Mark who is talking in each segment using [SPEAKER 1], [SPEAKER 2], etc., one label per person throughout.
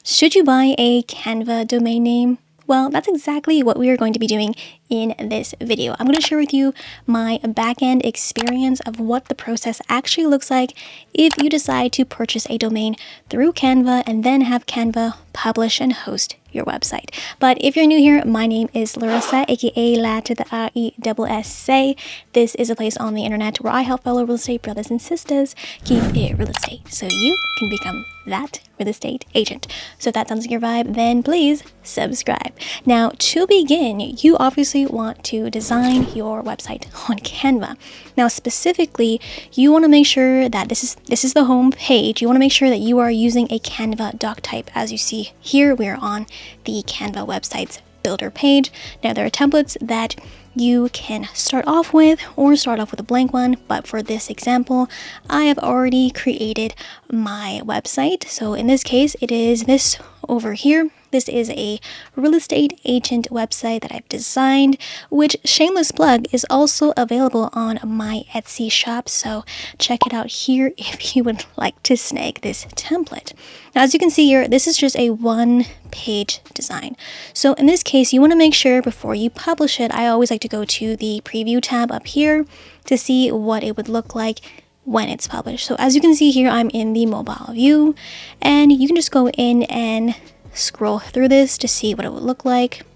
[SPEAKER 1] Should you buy a Canva domain name? Well, that's exactly what we are going to be doing in this video. I'm going to share with you my backend experience of what the process actually looks like if you decide to purchase a domain through Canva and then have Canva publish and host your website. But if you're new here, my name is Laressa, aka La to the R-E-S-S-A. This is a place on the internet where I help fellow real estate brothers and sisters keep it real estate so you can become that real estate agent. So if that sounds like your vibe, then please subscribe. Now, to begin, you obviously want to design your website on Canva. Now, specifically, you want to make sure that this is the home page. You want to make sure that you are using a Canva doc type. As you see here, we are on the Canva website's builder page. Now, there are templates that you can start off with or start off with a blank one, but for this example, I have already created my website. So in this case, it is this over here. This is a real estate agent website that I've designed, which, shameless plug, is also available on my Etsy shop. So check it out here if you would like to snag this template. Now, as you can see here, this is just a one-page design. So in this case, you want to make sure before you publish it, I always like to go to the preview tab up here to see what it would look like when it's published. So as you can see here, I'm in the mobile view, and you can just go in and scroll through this to see what it would look like.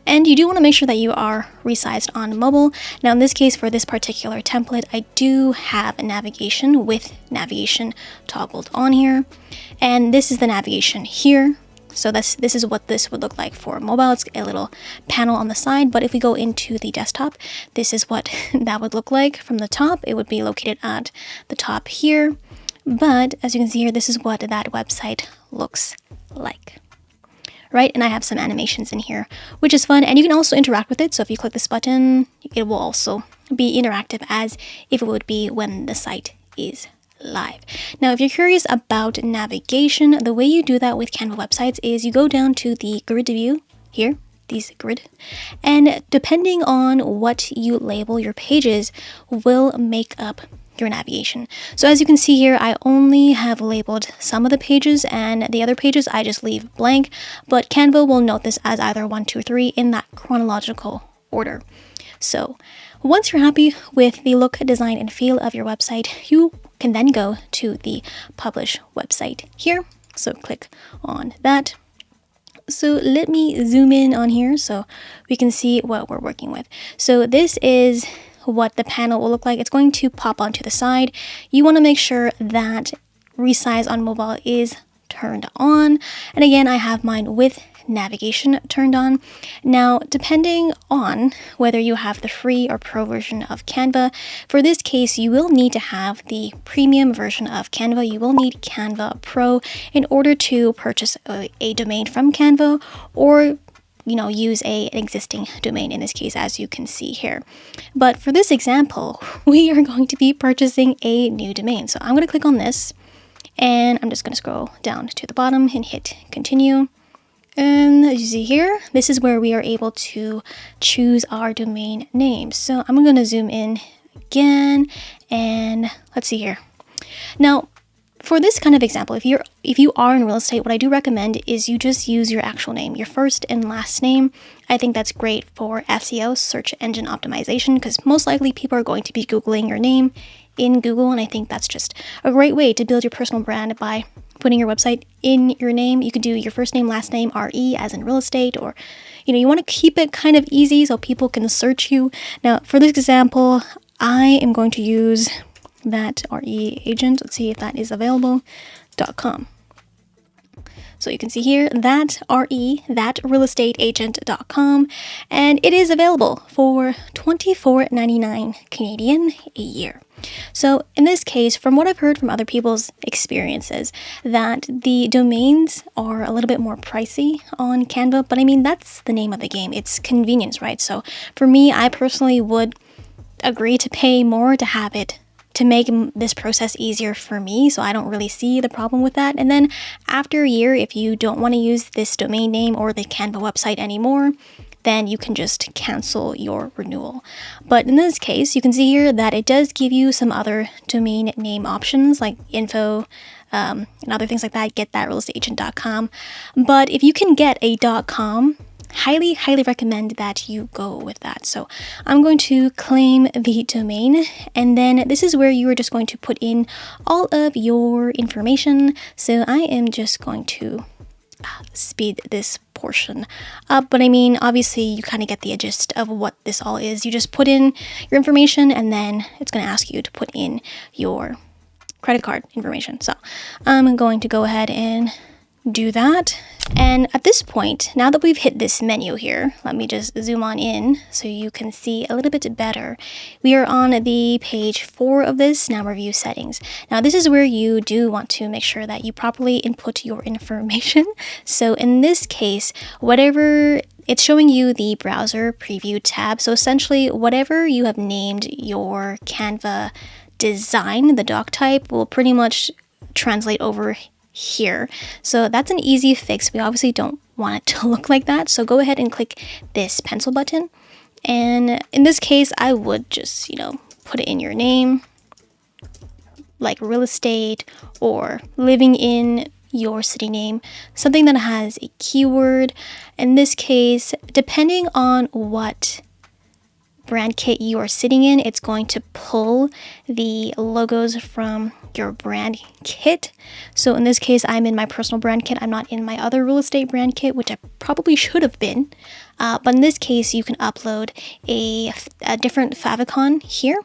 [SPEAKER 1] And you do want to make sure that you are resized on mobile. Now, in this case, for this particular template, I do have navigation with navigation toggled on here. And this is the navigation here. So this is what this would look like for mobile. It's a little panel on the side, but if we go into the desktop, this is what that would look like from the top. It would be located at the top here. But as you can see here, this is what that website looks like. Right, and I have some animations in here, which is fun, and you can also interact with it. So if you click this button, it will also be interactive as if it would be when the site is live. Now, if you're curious about navigation, the way you do that with Canva websites is you go down to the grid view here, these grid, and depending on what you label your pages will make up your navigation. So as you can see here, I only have labeled some of the pages, and the other pages I just leave blank, but Canva will note this as either 1, 2, 3 in that chronological order. So once you're happy with the look, design, and feel of your website, you can then go to the publish website here. So click on that. So let me zoom in on here so we can see what we're working with. So this is what the panel will look like. It's going to pop onto the side. You want to make sure that resize on mobile is turned on. And again, I have mine with navigation turned on. Now, depending on whether you have the free or pro version of Canva, for this case, you will need to have the premium version of Canva. You will need Canva Pro in order to purchase a domain from Canva, or use an existing domain in this case, as you can see here. But for this example, we are going to be purchasing a new domain. So I'm going to click on this, and I'm just going to scroll down to the bottom and hit continue. And as you see here, this is where we are able to choose our domain name. So I'm going to zoom in again, and let's see here. Now, for this kind of example, if you are in real estate, what I do recommend is you just use your actual name, your first and last name. I think that's great for SEO, search engine optimization, because most likely people are going to be Googling your name in Google, and I think that's just a great way to build your personal brand by putting your website in your name. You could do your first name, last name, RE, as in real estate, or you want to keep it kind of easy so people can search you. Now, for this example, I am going to use that RE agent. Let's see if that is available.com. So you can see here that realestateagent.com, and it is available for $24.99 Canadian a year. So in this case, from what I've heard from other people's experiences, that the domains are a little bit more pricey on Canva, but I mean, that's the name of the game. It's convenience, right? So for me, I personally would agree to pay more to have it, to make this process easier for me, so I don't really see the problem with that. And then after a year, if you don't want to use this domain name or the Canva website anymore, then you can just cancel your renewal. But in this case, you can see here that it does give you some other domain name options like info, and other things like that, getthatrealestateagent.com. But if you can get a .com, highly recommend that you go with that. So I'm going to claim the domain, and then this is where you are just going to put in all of your information. So I am just going to speed this portion up, but I mean, obviously you kind of get the gist of what this all is. You just put in your information, and then it's going to ask you to put in your credit card information. So I'm going to go ahead and do that. And at this point, now that we've hit this menu here, let me just zoom on in so you can see a little bit better. We are on the page 4 of this, now review settings. Now this is where you do want to make sure that you properly input your information. So in this case, whatever it's showing you the browser preview tab. So essentially whatever you have named your Canva design, the doc type, will pretty much translate over here. So that's an easy fix. We obviously don't want it to look like that. So go ahead and click this pencil button. And in this case, I would just, put it in your name, like real estate or living in your city name, something that has a keyword. In this case, depending on what brand kit you are sitting in, it's going to pull the logos from your brand kit. So in this case, I'm in my personal brand kit. I'm not in my other real estate brand kit, which I probably should have been. But in this case, you can upload a different favicon here.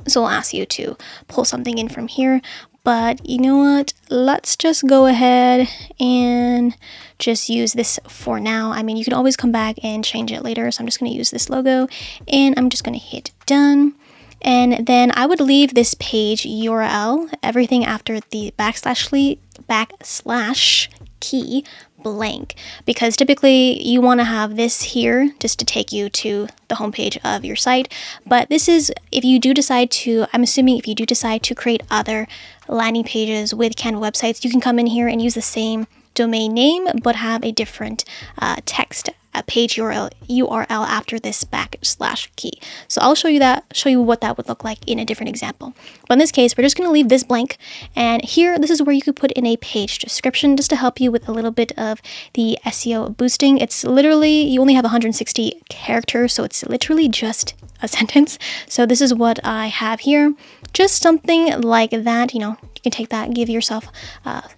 [SPEAKER 1] So I'll ask you to pull something in from here. But you know what? Let's just go ahead and just use this for now. I mean, you can always come back and change it later. So I'm just going to use this logo, and I'm just going to hit done. And then I would leave this page URL, everything after the backslash key blank, because typically you want to have this here just to take you to the homepage of your site. But this is if you do decide to, I'm assuming if you do decide to create other landing pages with Canva websites, you can come in here and use the same domain name but have a different text, a page URL after this backslash key. So I'll show you what that would look like in a different example. But in this case, we're just going to leave this blank. And here, this is where you could put in a page description just to help you with a little bit of the SEO boosting. It's literally, you only have 160 characters, so it's literally just a sentence. So this is what I have here. Just something like that, you can take that, give yourself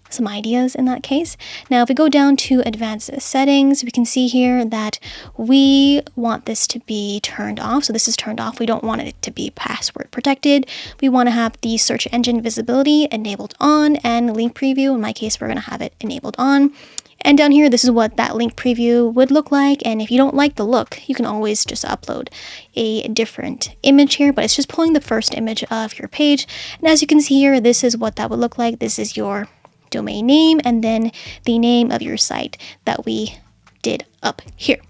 [SPEAKER 1] some ideas in that case. Now, if we go down to advanced settings, we can see here that we want this to be turned off. So this is turned off. We don't want it to be password protected. We want to have the search engine visibility enabled on, and link preview. In my case, we're going to have it enabled on. And down here, this is what that link preview would look like. And if you don't like the look, you can always just upload a different image here, but it's just pulling the first image of your page. And as you can see here, this is what that would look like. This is your domain name, and then the name of your site that we did up here.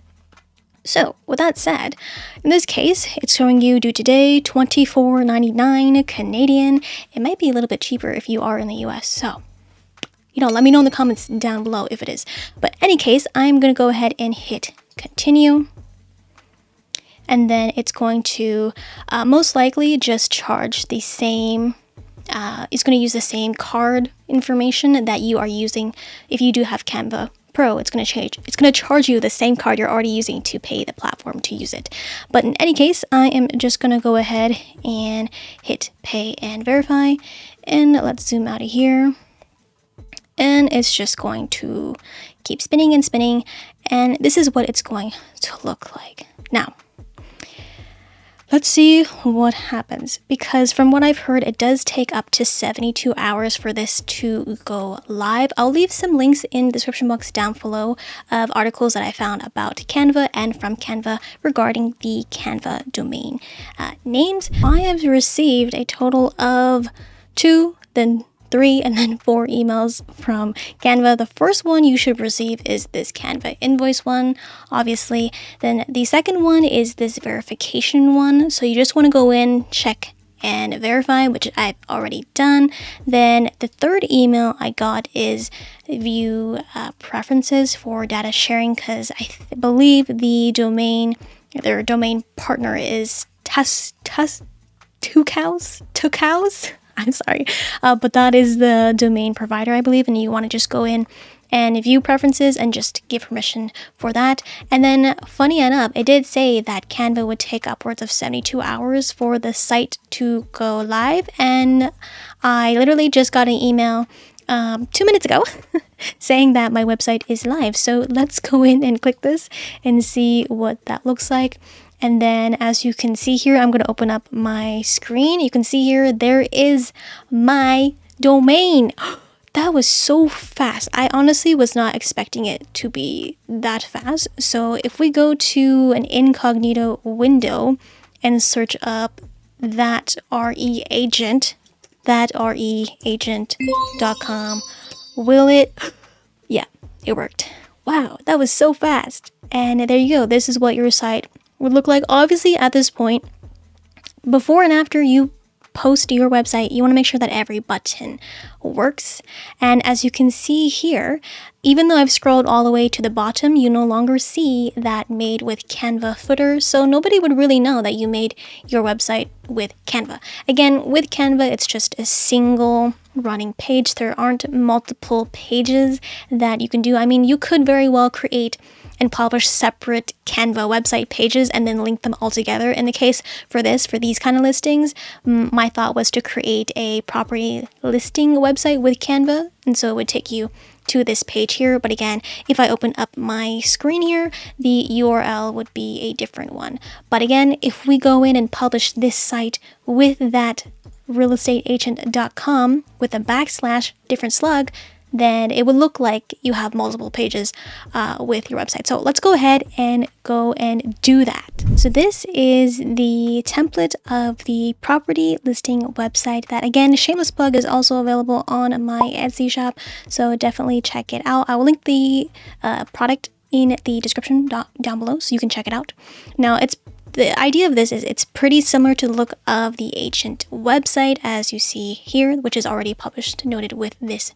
[SPEAKER 1] So with that said, in this case, it's showing you due today, $24.99 Canadian. It might be a little bit cheaper if you are in the US. So let me know in the comments down below if it is. But any case, I'm going to go ahead and hit continue. And then it's going to most likely just charge the same, it's going to use the same card information that you are using. If you do have Canva Pro, it's going to charge you the same card you're already using to pay the platform to use it. But in any case, I am just going to go ahead and hit pay and verify. And let's zoom out of here. And it's just going to keep spinning and spinning. And this is what it's going to look like. Now, let's see what happens. Because from what I've heard, it does take up to 72 hours for this to go live. I'll leave some links in the description box down below of articles that I found about Canva and from Canva regarding the Canva domain names. I have received a total of 2, then 3, and then 4 emails from Canva. The first one you should receive is this Canva invoice one, obviously. Then the second one is this verification one. So you just want to go in, check, and verify, which I've already done. Then the third email I got is view preferences for data sharing, because I believe their domain partner is Two Cows. I'm sorry, but that is the domain provider, I believe, and you want to just go in and view preferences and just give permission for that. And then funny enough, it did say that Canva would take upwards of 72 hours for the site to go live, and I literally just got an email 2 minutes ago saying that my website is live. So let's go in and click this and see what that looks like. And then as you can see here, I'm going to open up my screen. You can see here, there is my domain. That was so fast. I honestly was not expecting it to be that fast. So if we go to an incognito window and search up that RE agent, thatreagent.com, will it? Yeah, it worked. Wow, that was so fast. And there you go. This is what your site would look like. Obviously, at this point, before and after you post to your website, you want to make sure that every button works. And as you can see here, even though I've scrolled all the way to the bottom, you no longer see that made with Canva footer. So nobody would really know that you made your website with Canva. Again, with Canva, it's just a single running page. There aren't multiple pages that you can do. I mean, you could very well create and publish separate Canva website pages and then link them all together. In the case for these kind of listings, my thought was to create a property listing website with Canva, and so it would take you to this page here. But again, if I open up my screen here, the URL would be a different one. But again, if we go in and publish this site with that realestateagent.com with a / different slug, then it would look like you have multiple pages with your website. So let's go ahead and do that. So this is the template of the property listing website that, again, shameless plug, is also available on my Etsy shop. So definitely check it out. I will link the product in the description down below so you can check it out. Now, the idea of this is it's pretty similar to the look of the agent website, as you see here, which is already published, noted with this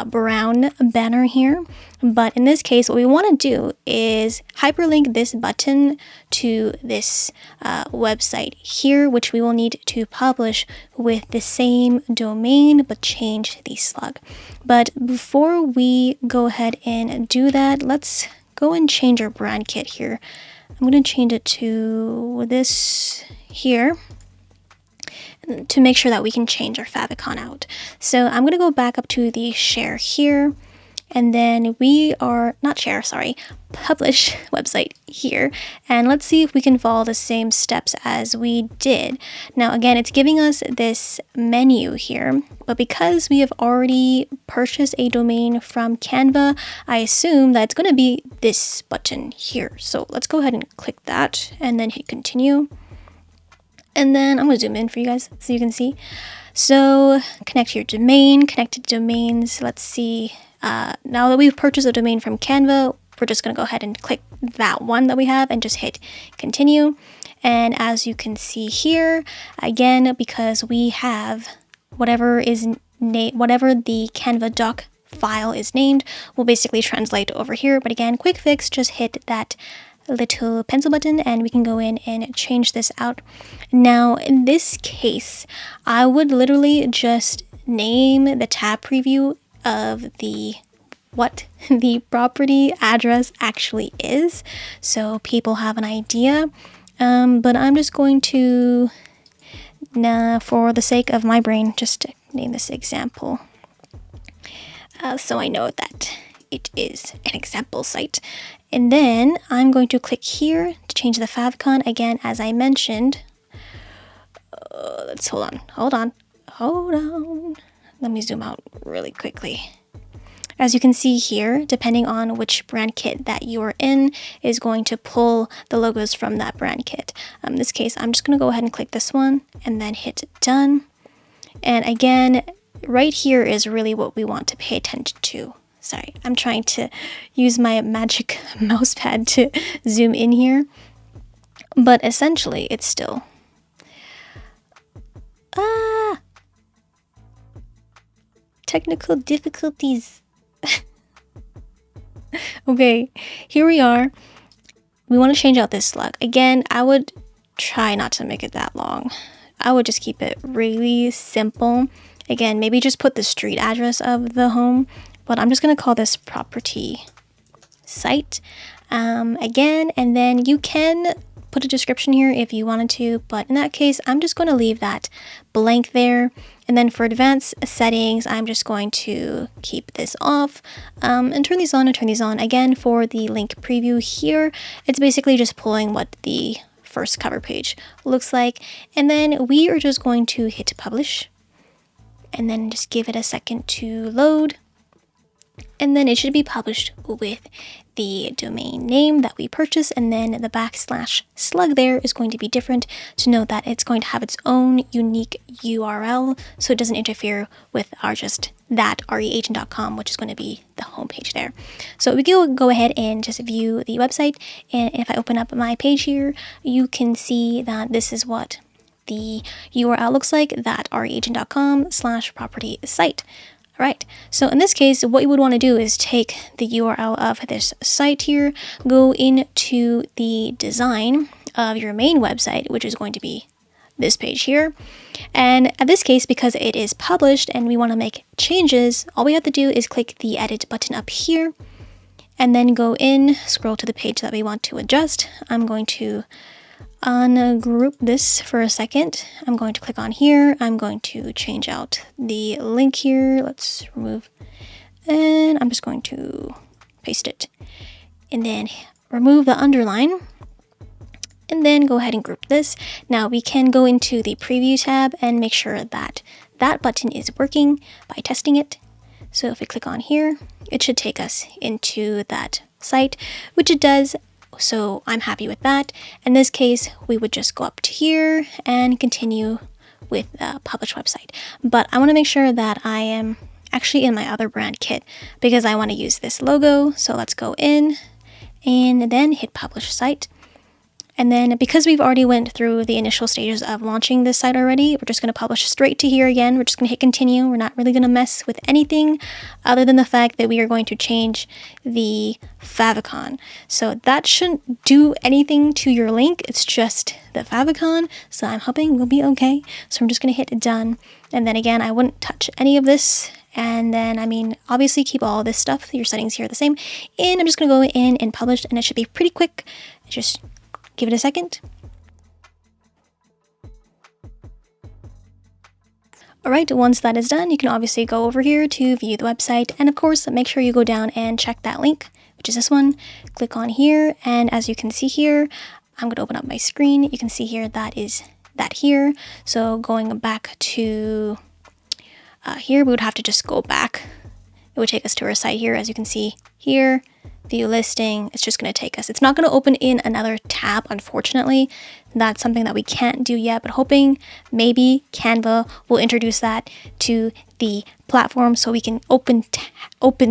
[SPEAKER 1] brown banner here. But in this case, what we want to do is hyperlink this button to this website here, which we will need to publish with the same domain, but change the slug. But before we go ahead and do that, let's go and change our brand kit here. I'm going to change it to this here to make sure that we can change our favicon out. So I'm going to go back up to the share here, and then publish website here. And let's see if we can follow the same steps as we did. Now, again, it's giving us this menu here, but because we have already purchased a domain from Canva, I assume that it's going to be this button here. So let's go ahead and click that and then hit continue. And then I'm going to zoom in for you guys so you can see. So connect your domain, connected domains. Let's see. Now that we've purchased a domain from Canva, we're just going to go ahead and click that one that we have and just hit continue. And as you can see here, again, because we have whatever the Canva doc file is named, will basically translate over here. But again, quick fix, just hit that little pencil button and we can go in and change this out. Now, in this case, I would literally just name the tab preview of what the property address actually is, so people have an idea. But I'm just going to, for the sake of my brain, just name this example, so I know that it is an example site. And then I'm going to click here to change the favicon. Again, as I mentioned, let's hold on. Let me zoom out really quickly. As you can see here, depending on which brand kit that you're in, is going to pull the logos from that brand kit. In this case, I'm just going to go ahead and click this one and then hit done. And again, right here is really what we want to pay attention to. Sorry, I'm trying to use my magic mouse pad to zoom in here. But essentially, it's still... technical difficulties. Okay, here we are. We want to change out this slug. Again, I would try not to make it that long, I would just keep it really simple. Again, maybe just put the street address of the home, but I'm just going to call this property site again, and then you can put a description here if you wanted to, but in that case, I'm just going to leave that blank there. And then for advanced settings, I'm just going to keep this off and turn these on and turn these on. Again, for the link preview here, it's basically just pulling what the first cover page looks like. And then we are just going to hit publish and then just give it a second to load. And then it should be published with the domain name that we purchased, and then the / slug there is going to be different to know that it's going to have its own unique URL, so it doesn't interfere with our just that reagent.com, which is going to be the homepage there. So we can go ahead and just view the website, and if I open up my page here, you can see that this is what the URL looks like, that reagent.com / property site. Right, so in this case, what you would want to do is take the URL of this site here, go into the design of your main website, which is going to be this page here. And in this case, because it is published and we want to make changes, all we have to do is click the edit button up here and then go in, scroll to the page that we want to adjust. I'm going to ungroup this for a second. I'm going to click on here. I'm going to change out the link here. Let's remove, and I'm just going to paste it and then remove the underline and then go ahead and group this. Now we can go into the preview tab and make sure that that button is working by testing it. So if we click on here, it should take us into that site, which it does. So I'm happy with that. In this case, we would just go up to here and continue with the publish website. But I want to make sure that I am actually in my other brand kit because I want to use this logo. So let's go in and then hit publish site. And then because we've already went through the initial stages of launching this site already, we're just going to publish straight to here again. We're just going to hit continue. We're not really going to mess with anything other than the fact that we are going to change the favicon. So that shouldn't do anything to your link. It's just the favicon. So I'm hoping we'll be okay. So I'm just going to hit done. And then again, I wouldn't touch any of this. And then, obviously keep all this stuff, your settings here the same. And I'm just going to go in and publish, and it should be pretty quick. Just give it a second. Alright, once that is done, you can obviously go over here to view the website, and of course, make sure you go down and check that link, which is this one. Click on here, and as you can see here, I'm going to open up my screen. You can see here that is that here. So going back to here, we would have to just go back. It would take us to our site here, as you can see here. View listing, it's just going to take us. It's not going to open in another tab, unfortunately. That's something that we can't do yet, but hoping maybe Canva will introduce that to the platform so we can open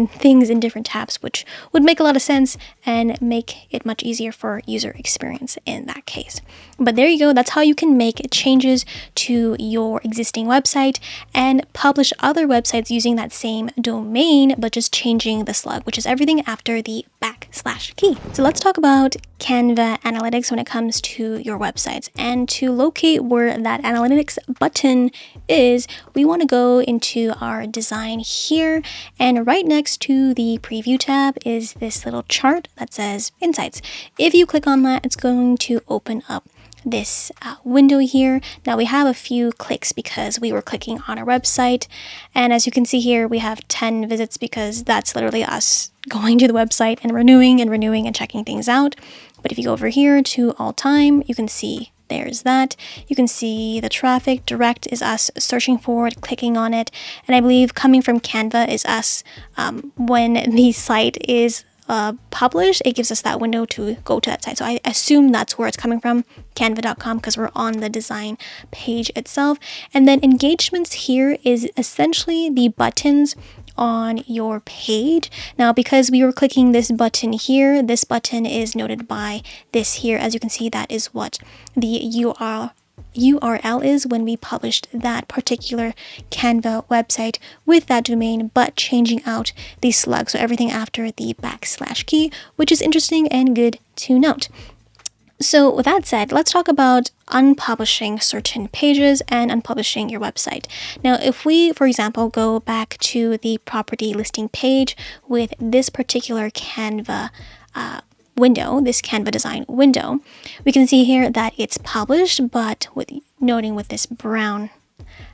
[SPEAKER 1] things in different tabs, which would make a lot of sense and make it much easier for user experience in that case. But there you go. That's how you can make changes to your existing website and publish other websites using that same domain, but just changing the slug, which is everything after the /key. So let's talk about Canva analytics when it comes to your websites. And to locate where that analytics button is, we want to go into our design here, and right next to the preview tab is this little chart that says insights. If you click on that, it's going to open up this window here. Now we have a few clicks because we were clicking on our website, and as you can see here, we have 10 visits because that's literally us going to the website and renewing and checking things out. But if you go over here to all time, you can see there's that. You can see the traffic. Direct is us searching for it, clicking on it, and I believe coming from Canva is us when the site is published, it gives us that window to go to that site. So I assume that's where it's coming from, canva.com, because we're on the design page itself. And then engagements here is essentially the buttons on your page. Now, because we were clicking this button here, this button is noted by this here. As you can see, that is what the URL is when we published that particular Canva website with that domain, but changing out the slug, so everything after the /key, which is interesting and good to note. So with that said, let's talk about unpublishing certain pages and unpublishing your website. Now, if we, for example, go back to the property listing page with this particular Canva window, this Canva design window, we can see here that it's published, but noting with this brown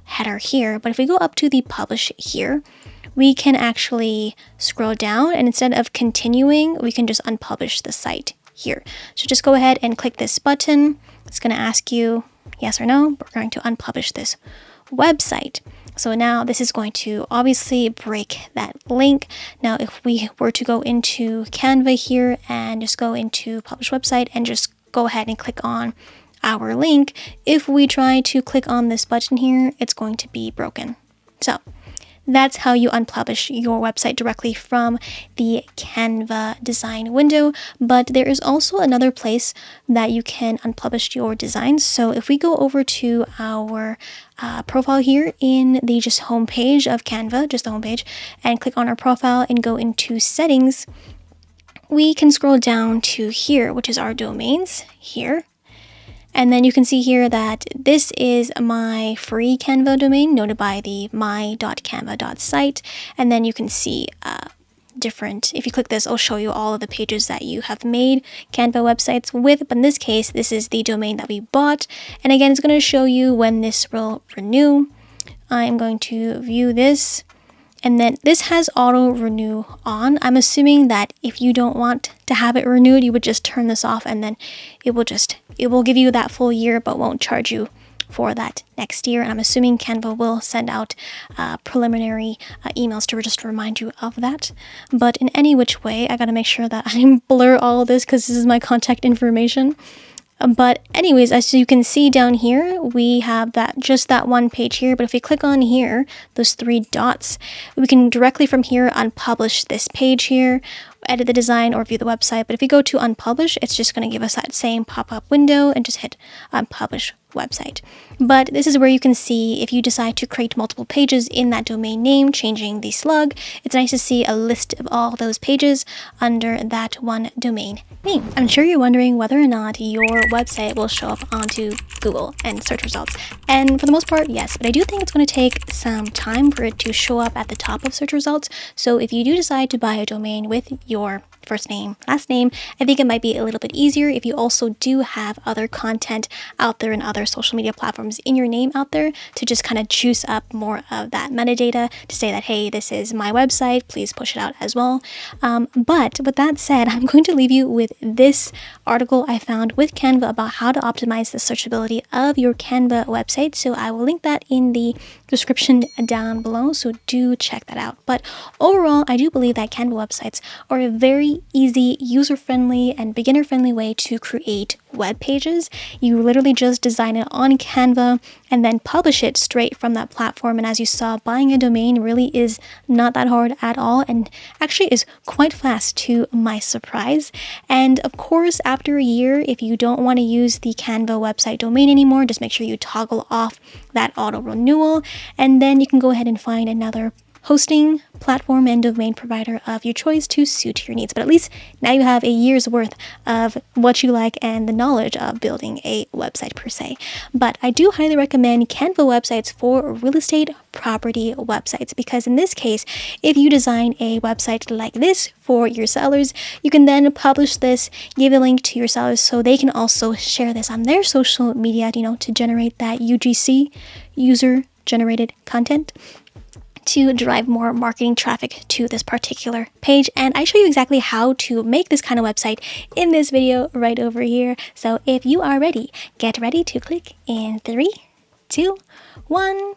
[SPEAKER 1] header here. But if we go up to the publish here, we can actually scroll down, and instead of continuing, we can just unpublish the site here. So just go ahead and click this button. It's going to ask you yes or no. We're going to unpublish this website. So now this is going to obviously break that link. Now, if we were to go into Canva here and just go into publish website and just go ahead and click on our link, if we try to click on this button here, it's going to be broken. So that's how you unpublish your website directly from the Canva design window. But there is also another place that you can unpublish your designs. So if we go over to our profile here in the just home page of Canva, just the home page, and click on our profile and go into settings, we can scroll down to here, which is our domains here. And then you can see here that this is my free Canva domain, noted by the my.canva.site. And then you can see if you click this, it'll show you all of the pages that you have made Canva websites with. But in this case, this is the domain that we bought. And again, it's going to show you when this will renew. I'm going to view this. And then this has auto renew on. I'm assuming that if you don't want to have it renewed, you would just turn this off, and then it will give you that full year, but won't charge you for that next year. And I'm assuming Canva will send out preliminary emails to just remind you of that. But in any which way, I got to make sure that I blur all of this because this is my contact information. But anyways, as you can see down here, we have just that one page here. But if we click on here, those three dots, we can directly from here unpublish this page here, edit the design, or view the website. But if we go to unpublish, it's just going to give us that same pop-up window and just hit unpublish website. But this is where you can see if you decide to create multiple pages in that domain name, changing the slug, it's nice to see a list of all those pages under that one domain name. I'm sure you're wondering whether or not your website will show up onto Google and search results. And for the most part, yes, but I do think it's going to take some time for it to show up at the top of search results. So if you do decide to buy a domain with your first name, last name, I think it might be a little bit easier if you also do have other content out there and other social media platforms in your name out there to just kind of juice up more of that metadata to say that, hey, this is my website, please push it out as well. But with that said, I'm going to leave you with this article I found with Canva about how to optimize the searchability of your Canva website. So I will link that in the description down below, so do check that out. But overall, I do believe that Canva websites are a very easy, user-friendly, and beginner-friendly way to create web pages. You literally just design it on Canva and then publish it straight from that platform. And as you saw, buying a domain really is not that hard at all, and actually is quite fast to my surprise. And of course, after a year, if you don't want to use the Canva website domain anymore, just make sure you toggle off that auto renewal, and then you can go ahead and find another hosting platform and domain provider of your choice to suit your needs. But at least now you have a year's worth of what you like and the knowledge of building a website per se. But I do highly recommend Canva websites for real estate property websites, because in this case, if you design a website like this for your sellers, you can then publish this, give a link to your sellers so they can also share this on their social media, to generate that UGC, user generated content, to drive more marketing traffic to this particular page. And I show you exactly how to make this kind of website in this video right over here. So if you are ready, get ready to click in 3, 2, 1,